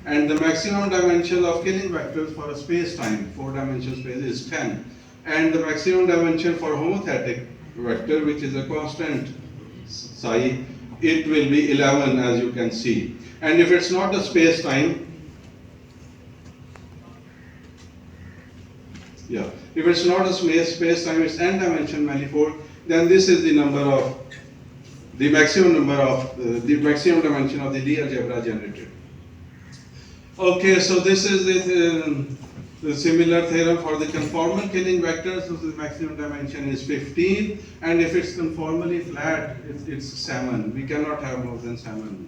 and the maximum dimension of Killing vectors for a space-time, 4-dimensional space, is 10. And the maximum dimension for homothetic vector, which is a constant psi, it will be 11, as you can see. And if it's not a space-time, if it's not a space-time, it's n-dimension manifold, then this is the number of the maximum dimension of the Lie algebra generated. Okay, so this is the similar theorem for the conformal Killing vector. So the maximum dimension is 15, and if it's conformally flat, it's 7. We cannot have more than 7.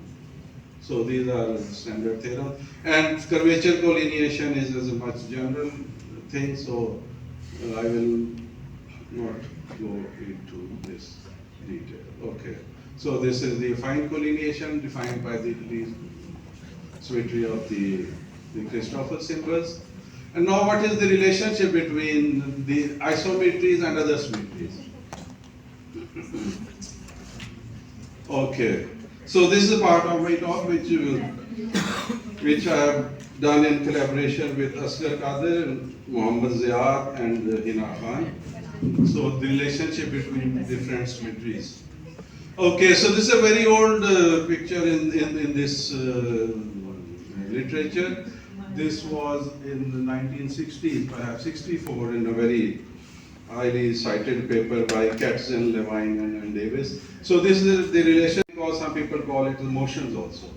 So these are standard theorems. And curvature collineation is a much general thing, so I will not go into this detail. Okay. So this is the affine collineation defined by the symmetry of the Christoffel symbols. And now what is the relationship between the isometries and other symmetries? Okay. So this is part of my talk which I have done in collaboration with Asghar Qadir, Muhammad Ziad and Hina Khan. So the relationship between different symmetries. Okay, so this is a very old picture in this literature. This was in the 1960s, perhaps 64, in a very highly cited paper by Katzen, Levine, and Davis. So this is the relation, because some people call it the motions also.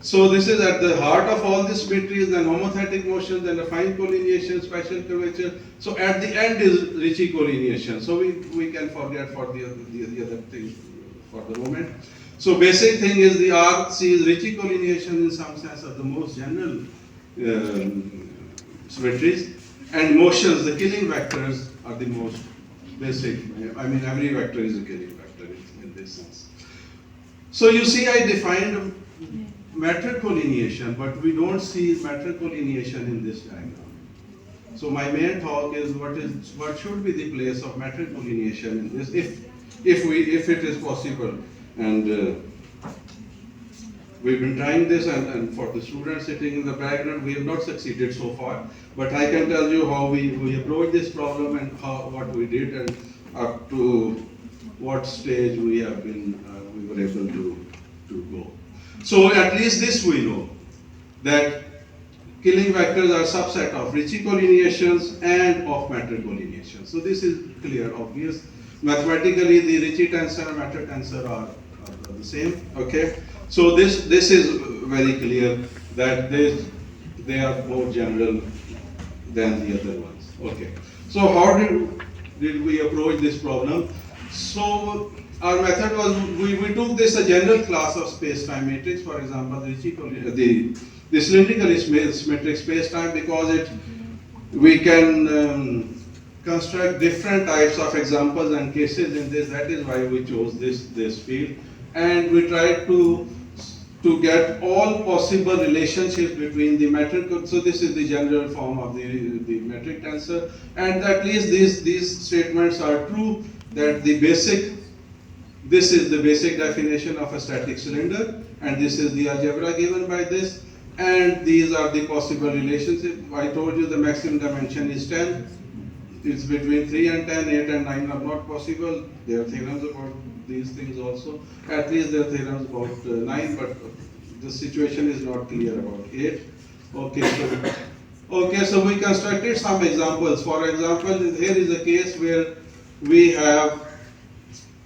So this is at the heart of all the symmetries, and homothetic motions, and affine collineation, special curvature. So at the end is Ricci collineation. So we can forget for the other thing for the moment. So basic thing is the RC is Ricci collineation in some sense of the most general symmetries, and motions, the Killing vectors, are the most basic. I mean, every vector is a Killing vector in this sense. So you see, I defined matter collineation, but we don't see matter collineation in this diagram. So my main talk is what should be the place of matter collineation in this, if it is possible. And we've been trying this, and for the students sitting in the background, we have not succeeded so far. But I can tell you how we approached this problem and what we did, and up to what stage we were able to go. So at least this we know, that Killing vectors are subset of Ricci collineations and of matter collineations. So this is clear, obvious. Mathematically, the Ricci tensor and matter tensor are the same. Okay. So this is very clear that they are more general than the other ones. Okay. So how did we approach this problem? So our method was, we took this a general class of space-time matrix, for example, the cylindrical symmetric space-time, because we can construct different types of examples and cases in this. That is why we chose this field, and we tried to get all possible relationships between the metric. So this is the general form of the metric tensor, and at least these statements are true, that this is the basic definition of a static cylinder, and this is the algebra given by this, and these are the possible relationships. I told you the maximum dimension is 10. It's between 3 and 10, 8 and 9 are not possible. There are theorems about these things also. At least there are theorems about 9, but the situation is not clear about 8. Okay, so we constructed some examples. For example, here is a case where we have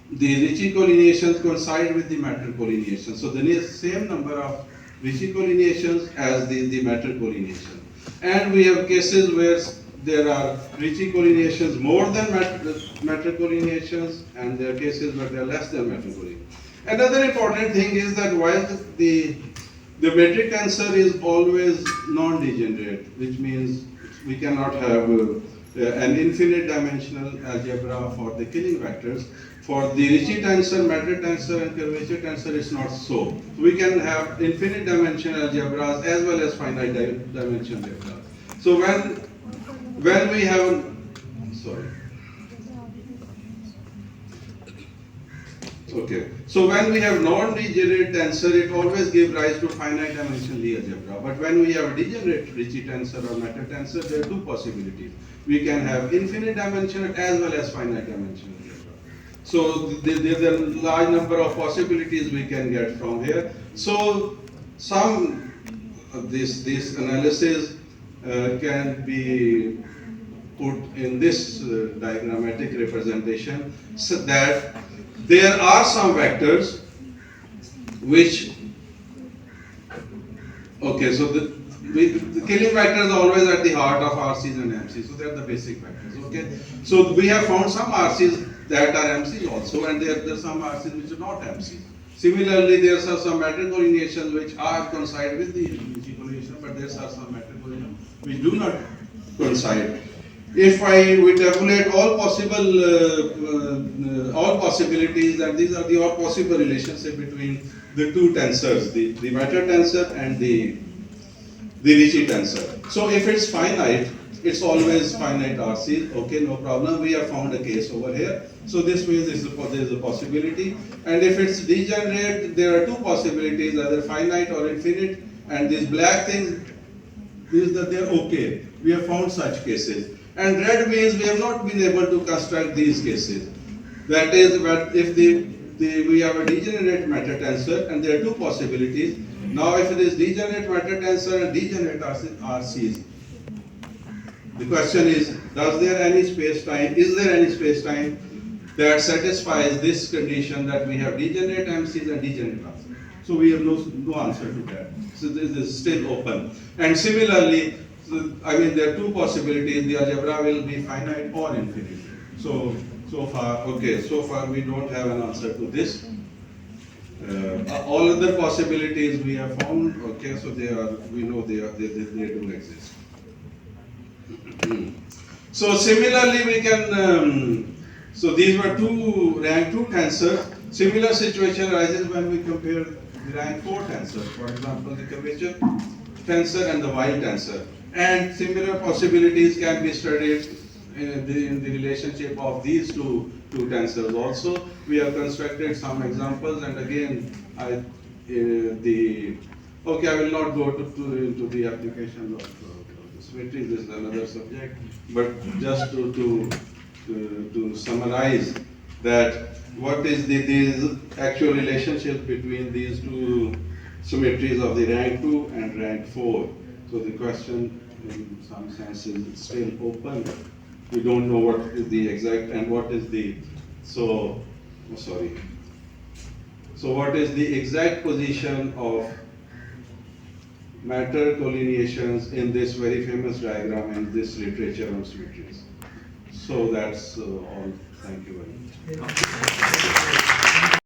the Ricci collineations coincide with the matter collineation. So there is same number of Ricci collineations as the matter collineation. And we have cases where there are Ricci collineations more than matter collineations, and there are cases where they are less than matter collineations. Another important thing is that while the metric tensor is always non-degenerate, which means we cannot have an infinite dimensional algebra for the Killing vectors. For the Ricci tensor, matter tensor, and curvature tensor, it's not so. We can have infinite dimensional algebras as well as finite dimensional algebras. So when we have, sorry. Okay, so when we have non-degenerate tensor, it always gives rise to finite dimensional Lie algebra. But when we have degenerate Ricci tensor or matter tensor, there are two possibilities. We can have infinite dimensional as well as finite dimensional algebra. So there's a large number of possibilities we can get from here. So some of this analysis can be put in this diagrammatic representation, so that there are some vectors which, okay, so the killing vector is always at the heart of RCs and MCs, so they are the basic vectors, okay. So we have found some RCs that are MCs also, and there are some RCs which are not MCs. Similarly, there are some metric collineations which are coincide with the Ricci collineation, but there are some metric collineations which do not coincide. If we tabulate all possibilities, and these are the all possible relationship between the two tensors, the matter tensor and the Ricci tensor. So if it's finite, it's always finite RC. Okay, no problem. We have found a case over here. So this means there is a possibility. And if it's degenerate, there are two possibilities, either finite or infinite. And these black things, means that they are okay. We have found such cases. And red means we have not been able to construct these cases. That is, if we have a degenerate matter tensor, and there are two possibilities. Now, if it is degenerate matter tensor and degenerate RCs, the question is, is there any space-time that satisfies this condition that we have degenerate MCs and degenerate RCs? So we have no answer to that. So this is still open. And similarly, there are two possibilities. The algebra will be finite or infinite. So far we don't have an answer to this. All other possibilities we have found. Okay, so they do exist. So similarly, we can. So these were two rank 2 tensors. Similar situation arises when we compare the rank 4 tensors. For example, the curvature tensor and the Weil tensor. And similar possibilities can be studied in the relationship of these two tensors also. We have constructed some examples, and again, I will not go into the application of symmetries. This is another subject, but just to summarize that what is the actual relationship between these two symmetries of the rank 2 and rank 4. So the question in some sense is still open. We don't know what is the exact and what is the, so what is the exact position of matter collineations in this very famous diagram in this literature on symmetries. So that's all. Thank you very much.